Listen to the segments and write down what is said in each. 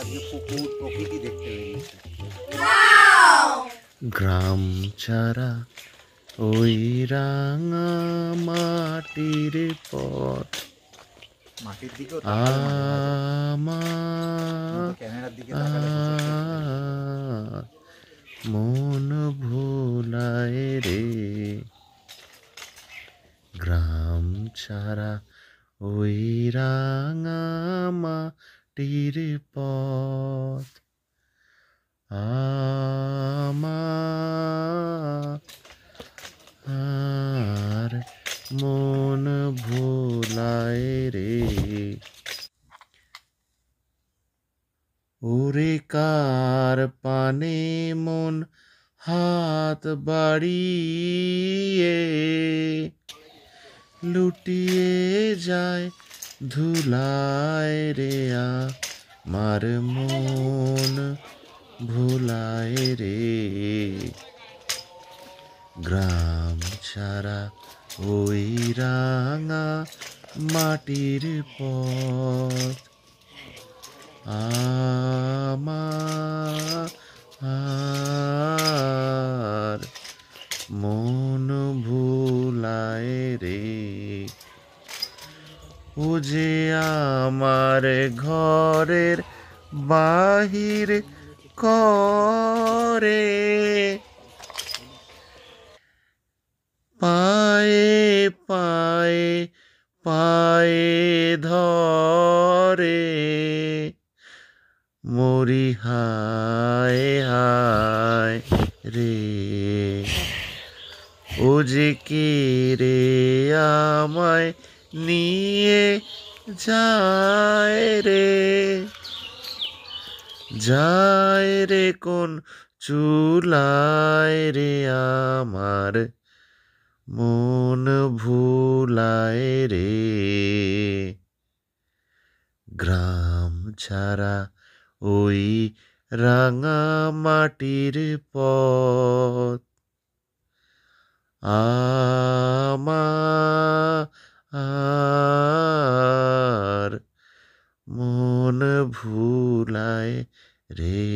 আজকে পুকুর প্রকৃতি দেখতে বেরিয়েছি। গ্রাম ছাড়া ওই রাঙা মাটির পথ মাটির দিকেও আমার ক্যামেরার দিকে তাকালে মন ভোলায় রে। গ্রাম ছাড়া ওই রাঙা মাটির পথ আমার মন ভোলায় রে। ওরে কার পানে মন হাত বাড়িয়ে লুটিয়ে যায় ধুলায় রে আমার মন ভোলায় রে। গ্রাম ছাড়া ওই রাঙা মাটির পথ আমার মন ভোলায় রে। ও যে আমার ঘরের বাহির করে পায়ে পায়ে পায়ে ধরে মরি হায় হায় রে। ও যে কে রে আমায় নিয়ে যায় রে, যায় রে কোন চুলায় রে আমার মন ভুলায় রে। গ্রাম ছাড়া ওই রাঙা মাটির পথ আমার মন ভুলায় রে।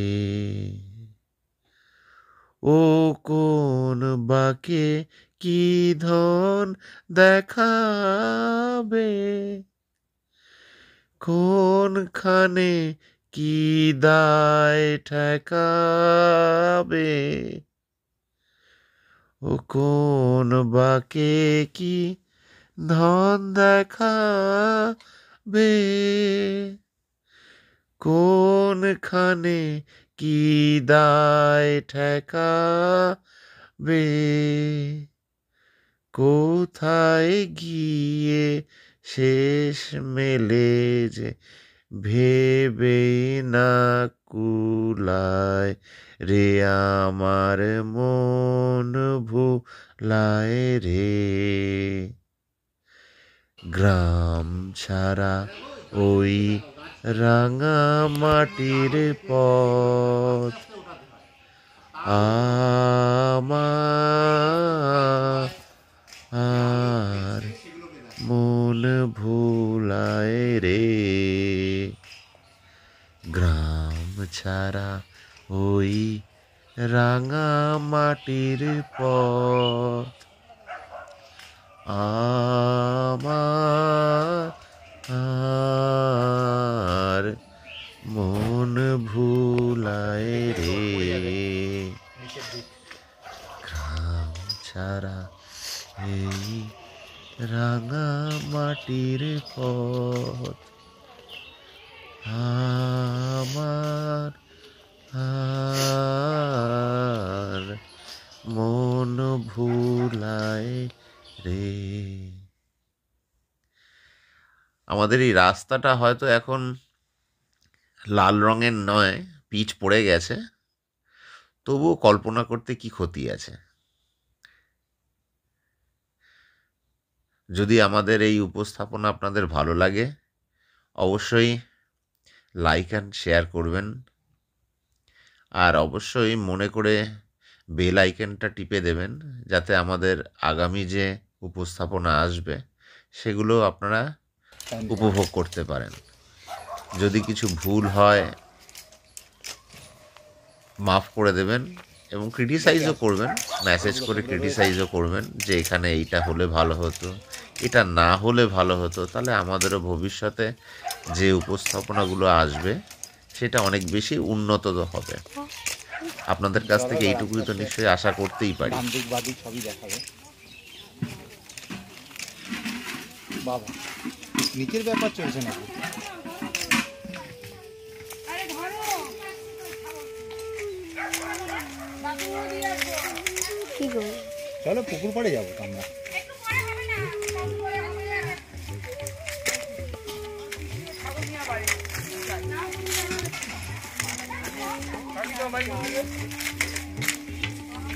ও কোন বাকে কি ধন দেখাবে, কোনখানে কি দায় ঠেকাবে, ও কোন বাকে কি ধন দেখাবে, কোনখানে কি দায় ঠেকাবে, কোথায় গিয়ে শেষ মেলে যে ভেবে না কুলায় রে আমার মন ভুলায় রে। গ্রাম ছাড়া ওই রাঙা মাটির পথ আমার মন ভুলায় রে। গ্রাম ছাড়া ওই রাঙা মাটির পথ আমার মন ভুলায় রে। গ্রাম ছাড়া এই রাঙা মাটির পথ আমার আর মন ভুলায় রে। আমাদের এই রাস্তাটা হয়তো এখন লাল রঙের নয়, পিচ পড়ে গেছে, তবুও কল্পনা করতে কি ক্ষতি আছে। যদি আমাদের এই উপস্থাপনা আপনাদের ভালো লাগে অবশ্যই লাইক অ্যান্ড শেয়ার করবেন, আর অবশ্যই মনে করে বেল আইকনটা টিপে দেবেন যাতে আমাদের আগামী যে উপস্থাপনা আসবে সেগুলো আপনারা উপভোগ করতে পারেন। যদি কিছু ভুল হয় মাফ করে দেবেন এবং ক্রিটিসাইজও করবেন, মেসেজ করে ক্রিটিসাইজও করবেন যে এখানে এইটা হলে ভালো হতো, এটা না হলে ভালো হতো, তাহলে আমাদেরও ভবিষ্যতে যে উপস্থাপনাগুলো আসবে সেটা অনেক বেশি উন্নত হবে। আপনাদের কাছ থেকে এইটুকুই তো নিশ্চয়ই আশা করতেই পারি। ডান দিক বাদিক সবই দেখাবে। বাবা নিচের ব্যাপার চলছে নাকি? চলো পুকুর পাড়ে যাবো তো আমরা।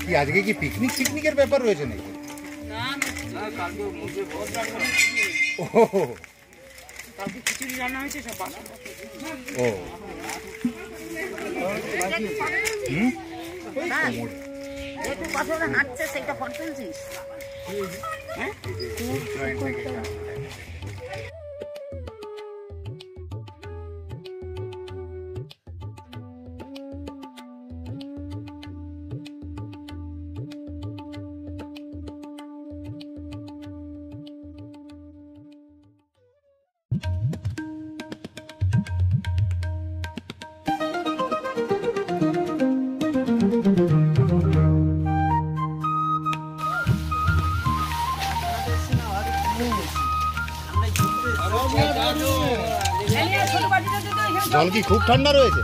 কি আজকে কি পিকনিকের ব্যাপার রয়েছে নাকি? ও হাঁটছে সেটা ফটো তুলছিস? জল কি খুব ঠান্ডা রয়েছে?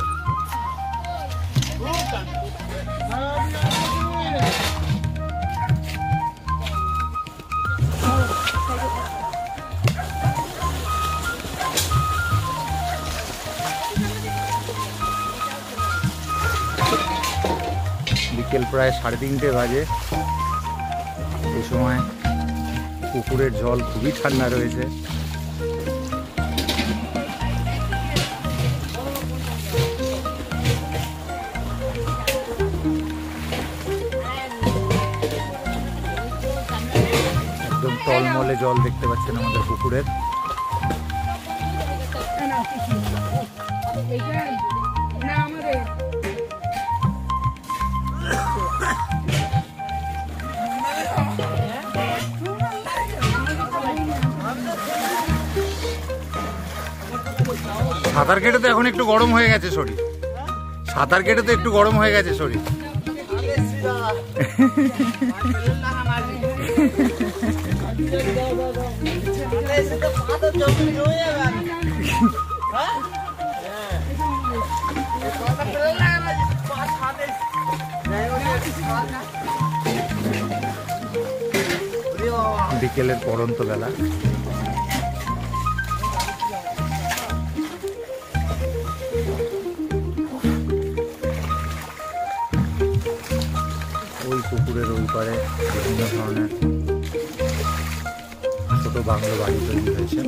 বিকেল প্রায় 3:30 বাজে। এই সময় পুকুরের জল খুবই ঠান্ডা রয়েছে। একদম টলমলে জল দেখতে পাচ্ছেন আমাদের পুকুরের। সাঁতার কেটে তো এখন একটু গরম হয়ে গেছে শরীর। সাঁতার কেটে তো একটু গরম হয়ে গেছে শরীর। বিকেলের পড়ন্ত বেলা। ওই পুকুরের ওই পারে বিভিন্ন ধরনের ছোট বাংলো বাড়ি তৈরি হয়েছে।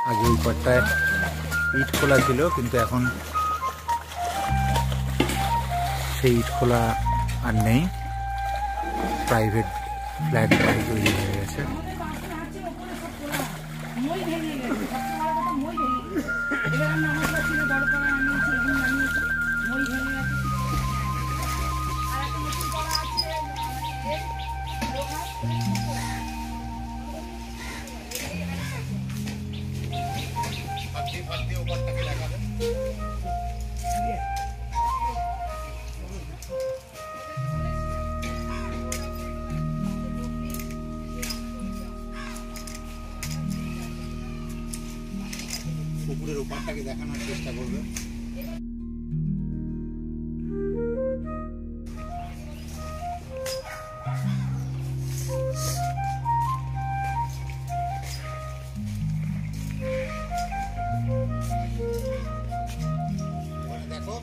আগে ওই পাড়টায় ইট খোলা ছিল, কিন্তু এখন সেই ইট খোলা আর নেই, প্রাইভেট ফ্ল্যাট বাড়ি তৈরি হয়ে গেছে। পুকুরের ওপারটাকে দেখানোর চেষ্টা করবে। দেখো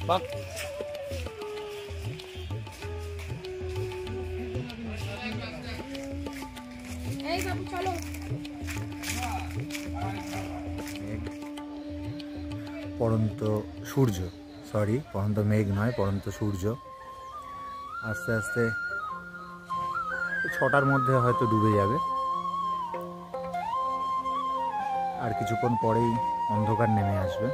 পড়ন্ত সূর্য, সরি পড়ন্ত মেঘ নয়, পড়ন্ত সূর্য আস্তে আস্তে 6টার মধ্যে হয়তো ডুবে যাবে। আর কিছুক্ষণ পরেই অন্ধকার নেমে আসবে।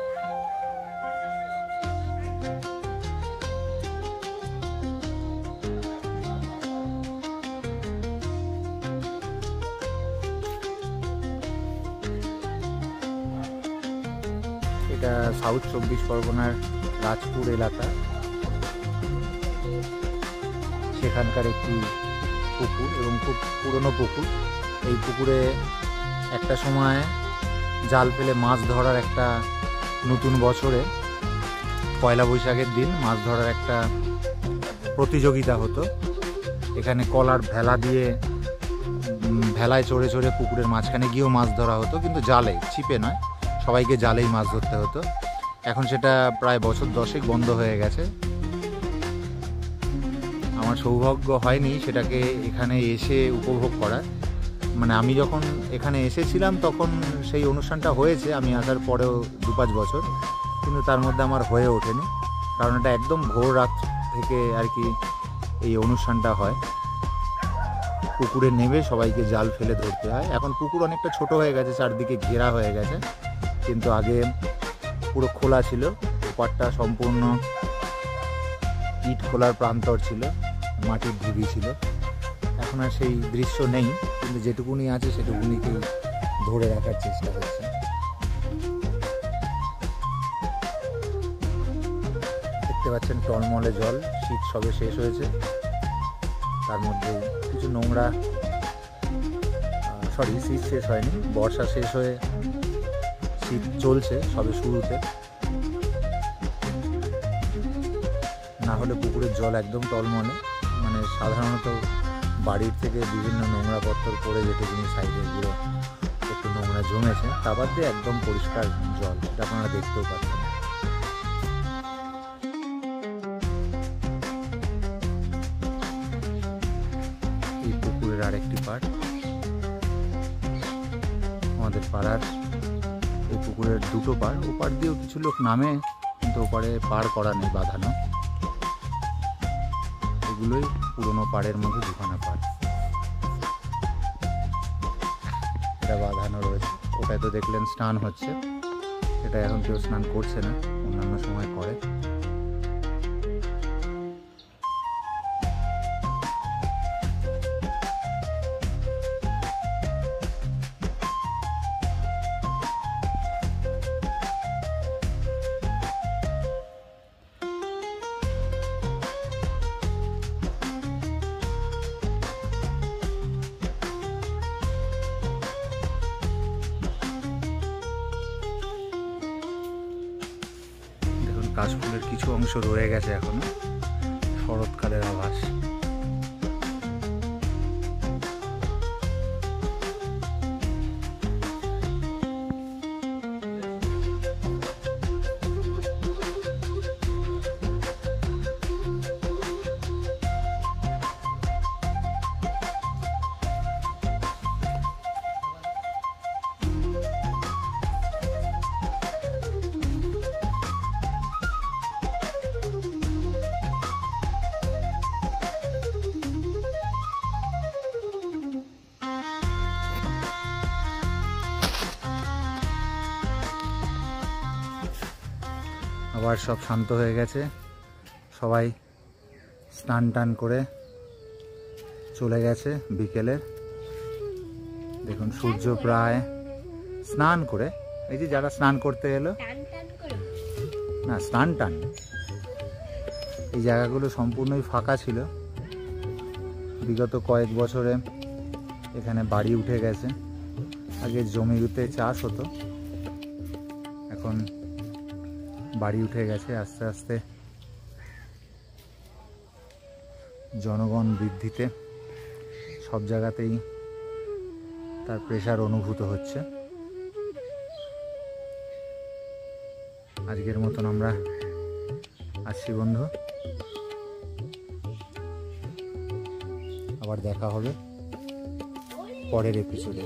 এটা সাউথ 24 পরগনার রাজপুর এলাকা, সেখানকার একটি পুকুর এবং খুব পুরনো পুকুর। এই পুকুরে একটা সময় জাল ফেলে মাছ ধরার একটা, নতুন বছরে পয়লা বৈশাখের দিন মাছ ধরার একটা প্রতিযোগিতা হতো। এখানে কলার ভেলা দিয়ে ভেলায় চড়ে চড়ে পুকুরের মাঝখানে গিয়েও মাছ ধরা হতো, কিন্তু জালে, ছিপে নয়, সবাইকে জালেই মাছ ধরতে হতো। এখন সেটা প্রায় বছর 10 বন্ধ হয়ে গেছে। আমার সৌভাগ্য হয়নি সেটাকে এখানে এসে উপভোগ করার। মানে আমি যখন এখানে এসেছিলাম তখন সেই অনুষ্ঠানটা হয়েছে, আমি আসার পরেও 2-5 বছর, কিন্তু তার মধ্যে আমার হয়ে ওঠেনি, কারণ এটা একদম ভোর রাত থেকে আর কি এই অনুষ্ঠানটা হয়। পুকুরে নেমে সবাইকে জাল ফেলে ধরতে হয়। এখন পুকুর অনেকটা ছোট হয়ে গেছে, চারদিকে ঘেরা হয়ে গেছে, কিন্তু আগে পুরো খোলা ছিল। ওপারটা সম্পূর্ণ ইট খোলার প্রান্তর ছিল, মাটির ঢিবি ছিল। এখন আর সেই দৃশ্য নেই, কিন্তু যেটুকুনি আছে সেটুকুনিকেই ধরে রাখার চেষ্টা হচ্ছে। দেখতে পাচ্ছেন টলমলে জল, শীত সবে শেষ হয়েছে, তার মধ্যে কিছু নোংরা, সরি শীত শেষ হয়নি, বর্ষা শেষ হয়ে শীত চলছে সবে শুরুতে। না হলে পুকুরের জল একদম টলমলে, মানে সাধারণত বাড়ির থেকে বিভিন্ন নোংরা পত্তর পড়ে যেটুকুনি সাইডে গুলো একটু নোংরা জমেছে, তা বাদ দিয়ে একদম পরিষ্কার জল, এটা আপনারা দেখতেও পাচ্ছেন। এই পুকুরের আরেকটি পাড়, আমাদের পাড়ার এই পুকুরের দুটো পাড়, ওপার দিয়েও কিছু লোক নামে, কিন্তু ওপারে পার করা নেই, বাঁধানো। এগুলোই পুরোনো পাড়ের মধ্যে দুখানা পাড়, এটা বাঁধানো রয়েছে। ওটাই তো দেখলেন স্নান হচ্ছে, এটা এখন কেউ স্নান করছে না, অন্যান্য সময় করে। কাশফুলের কিছু অংশ রয়ে গেছে এখনো, শরৎকালের আভাস। আবার সব শান্ত হয়ে গেছে, সবাই স্নান টান করে চলে গেছে বিকেলের। দেখুন সূর্য প্রায় স্নান করে, এই যে যারা স্নান করতে এলো, না স্নান টান, এই জায়গাগুলো সম্পূর্ণই ফাঁকা ছিল। বিগত কয়েক বছরে এখানে বাড়ি উঠে গেছে, আগে জমিতে চাষ হতো, এখন বাড়ি উঠে গেছে। আস্তে আস্তে জনগণ বৃদ্ধিতে সব জায়গাতেই তার প্রেসার অনুভূত হচ্ছে। আজকের মতন আমরা আসছি বন্ধু, আবার দেখা হবে পরের এপিসোডে।